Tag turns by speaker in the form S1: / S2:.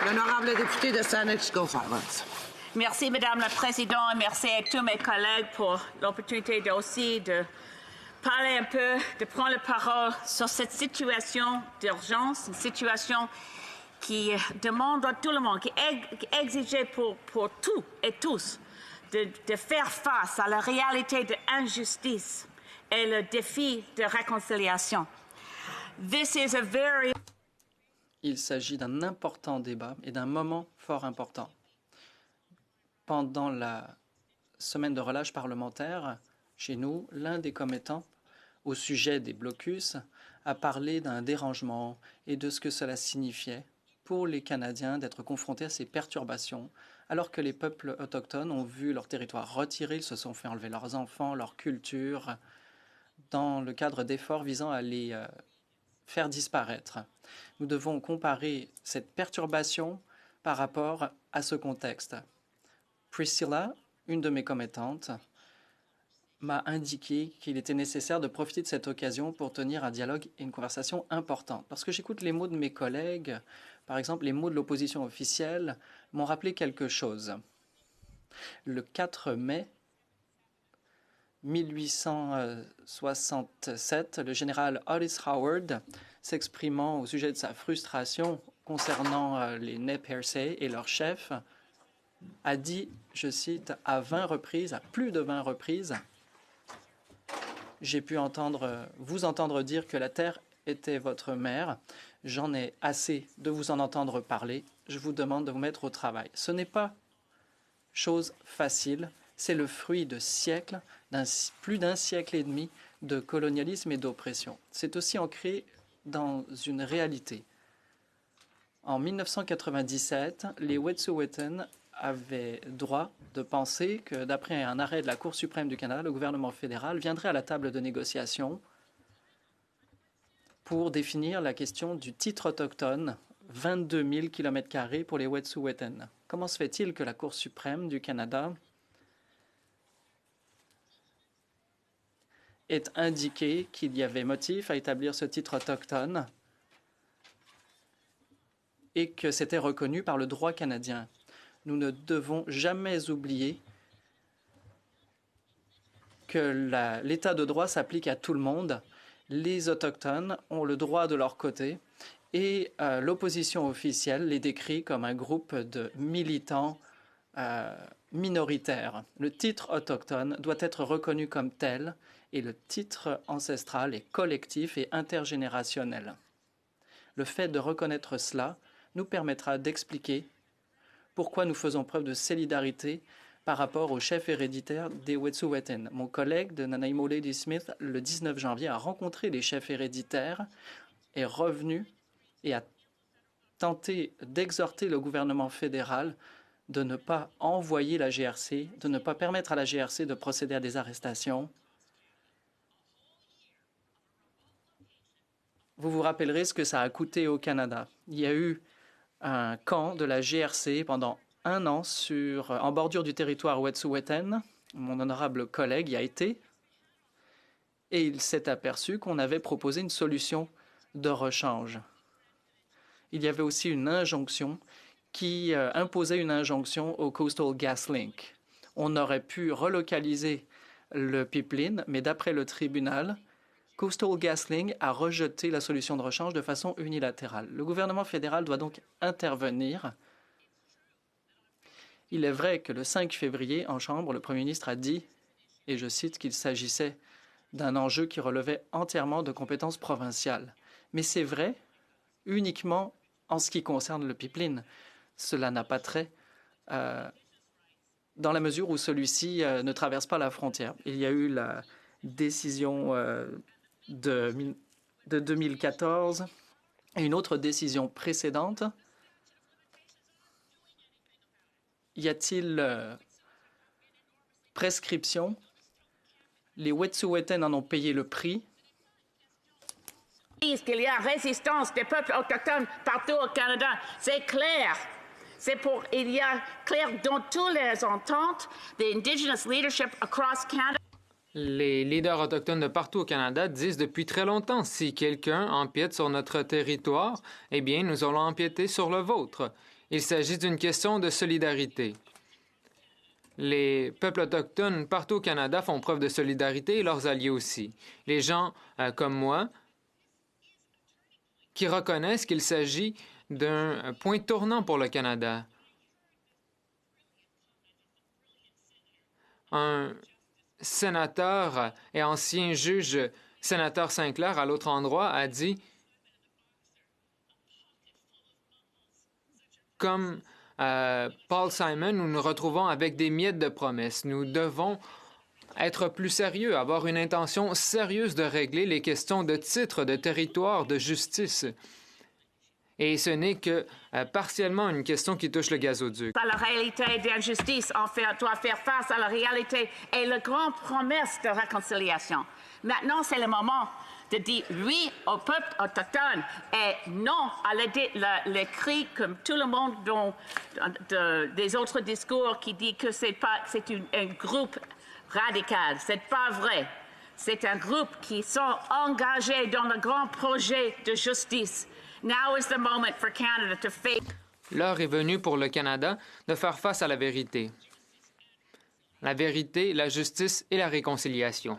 S1: L'honorable député de Saanich-Go-Farlands.
S2: Merci, Madame la Présidente, et merci à tous mes collègues pour l'opportunité aussi de parler un peu, de prendre la parole sur cette situation d'urgence, une situation qui demande à tout le monde, qui est exigée pour tous et tous de faire face à la réalité de l'injustice et le défi de réconciliation.
S3: Il s'agit d'un important débat et d'un moment fort important. Pendant la semaine de relâche parlementaire, chez nous, l'un des commettants au sujet des blocus a parlé d'un dérangement et de ce que cela signifiait pour les Canadiens d'être confrontés à ces perturbations, alors que les peuples autochtones ont vu leur territoire retiré, ils se sont fait enlever leurs enfants, leur culture, dans le cadre d'efforts visant à les faire disparaître. Nous devons comparer cette perturbation par rapport à ce contexte. Priscilla, une de mes commettantes, m'a indiqué qu'il était nécessaire de profiter de cette occasion pour tenir un dialogue et une conversation importante. Lorsque j'écoute les mots de mes collègues, par exemple les mots de l'opposition officielle, m'ont rappelé quelque chose. Le 4 mai 1867, le général Otis Howard, s'exprimant au sujet de sa frustration concernant les Nez Percés et leur chef, a dit, je cite, à plus de 20 reprises, j'ai pu vous entendre dire que la terre était votre mère. J'en ai assez de vous en entendre parler. Je vous demande de vous mettre au travail. Ce n'est pas chose facile. C'est le fruit de siècles, plus d'un siècle et demi de colonialisme et d'oppression. C'est aussi ancré dans une réalité. En 1997, les Wet'suwet'en avaient droit de penser que, d'après un arrêt de la Cour suprême du Canada, le gouvernement fédéral viendrait à la table de négociation pour définir la question du titre autochtone, 22 000 km² pour les Wet'suwet'en. Comment se fait-il que la Cour suprême du Canada ait indiqué qu'il y avait motif à établir ce titre autochtone et que c'était reconnu par le droit canadien? Nous ne devons jamais oublier que l'état de droit s'applique à tout le monde. Les Autochtones ont le droit de leur côté et l'opposition officielle les décrit comme un groupe de militants minoritaires. Le titre autochtone doit être reconnu comme tel et le titre ancestral est collectif et intergénérationnel. Le fait de reconnaître cela nous permettra d'expliquer pourquoi nous faisons preuve de solidarité par rapport au chef héréditaire des Wet'suwet'en. Mon collègue de Nanaimo Lady Smith, le 19 janvier, a rencontré les chefs héréditaires, est revenu et a tenté d'exhorter le gouvernement fédéral de ne pas envoyer la GRC, de ne pas permettre à la GRC de procéder à des arrestations. Vous vous rappellerez ce que ça a coûté au Canada. Il y a eu un camp de la GRC pendant un an en bordure du territoire Wet'suwet'en. Mon honorable collègue y a été et il s'est aperçu qu'on avait proposé une solution de rechange. Il y avait aussi une injonction qui imposait une injonction au Coastal GasLink. On aurait pu relocaliser le pipeline, mais d'après le tribunal, Coastal GasLink a rejeté la solution de rechange de façon unilatérale. Le gouvernement fédéral doit donc intervenir. Il est vrai que le 5 février, en Chambre, le Premier ministre a dit, et je cite, qu'il s'agissait d'un enjeu qui relevait entièrement de compétences provinciales. Mais c'est vrai uniquement en ce qui concerne le pipeline. Cela n'a pas trait dans la mesure où celui-ci ne traverse pas la frontière. Il y a eu la décision de 2014 et une autre décision précédente. Y a-t-il prescription? Les Wet'suwet'en en ont payé le prix.
S2: Qu'il y a résistance des peuples autochtones partout au Canada, c'est clair. Il y a clair dans toutes les ententes, the Indigenous leadership across Canada.
S4: Les leaders autochtones de partout au Canada disent depuis très longtemps, si quelqu'un empiète sur notre territoire, eh bien, nous allons empiéter sur le vôtre. Il s'agit d'une question de solidarité. Les peuples autochtones partout au Canada font preuve de solidarité et leurs alliés aussi. Les gens comme moi qui reconnaissent qu'il s'agit d'un point tournant pour le Canada. Un sénateur et ancien juge, sénateur Sinclair, à l'autre endroit, a dit comme Paul Simon, nous nous retrouvons avec des miettes de promesses. Nous devons être plus sérieux, avoir une intention sérieuse de régler les questions de titre, de territoire, de justice. Et ce n'est que partiellement une question qui touche le gazoduc.
S2: À la réalité d'injustice, on doit faire face à la réalité et la grande promesse de réconciliation. Maintenant, c'est le moment de dire oui au peuple autochtone et non à les cris comme tout le monde dans des autres discours qui disent que c'est un groupe radical. C'est pas vrai. C'est un groupe qui sont engagés dans le grand projet de justice. Now is the moment for Canada to face.
S4: L'heure est venue pour le Canada de faire face à la vérité. La vérité, la justice et la réconciliation.